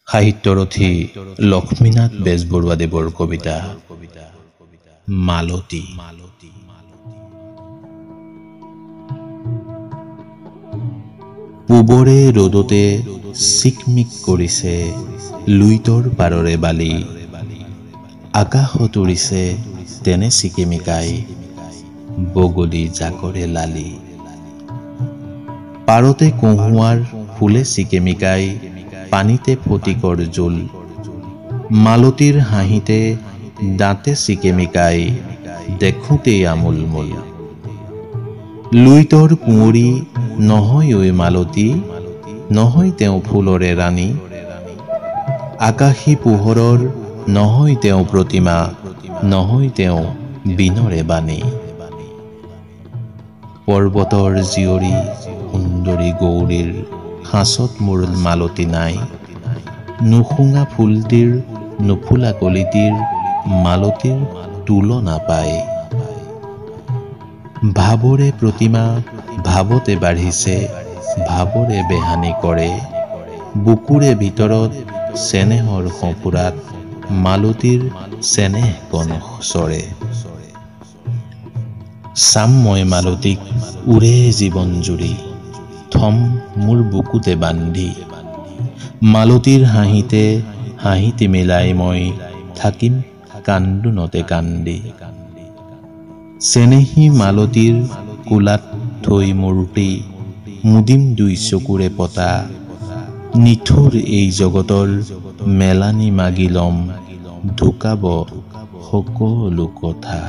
সাহিত্যৰথী লক্ষ্মীনাথ বেজবৰুৱাদেৱৰ কবিতা মালতী। পূবৰে ৰ'দতে চিকমিক কৰিছে লুইতৰ পাৰৰে বালি, আকাশত উৰিছে তেনে চিকিমিকাই বগলী জাকৰে লালি। পাৰতে কহুৱাৰ ফুলে চিকিমিকাই পানীতে ফটিকৰ জোল, মালতীৰ হাঁহিতে দাঁতে চিকিমিকাই দেখোঁতেই আমোলমোল। লুইতৰ কুঁৱৰী নহয় ঐ মালতী, নহয় তেওঁ ফুলৰে ৰাণী, আকাশী পোহৰৰ নহয় তেওঁ প্ৰতিমা, নহয় তেওঁ বীণৰে বাণী। পৰ্বতৰ জীয়ৰী সুন্দৰী গৌৰীৰ সাঁচত মোৰ মালতী নাই, নুশুঙা ফুলটিৰ নুফুলা কলিটিৰ মালতীৰ তুলনা পায়। ভাৱৰে প্ৰতিমা ভাৱতে বাঢ়িছে, ভাৱৰে বেহানি কৰে, বুকুৰে ভিতৰত চেনেহৰ সঁফুৰাত মালতীৰ চেনেহ কণ চৰে। চাম মই মালতীক উৰে জীৱন জুৰি, থম মোৰ বুকুতে বান্ধি, মালতীৰ হাঁহিতে হাঁহিটি মিলাই মই থাকিম কান্দোনতে কান্দি। চেনেহী মালতীৰ কোলাত থৈ মূৰ্তি, মুদিম দুই চকুৰে পতা, নিঠুৰ এই জগতৰ মেলানি মাগি লম ঢুকাব সকলো কথা।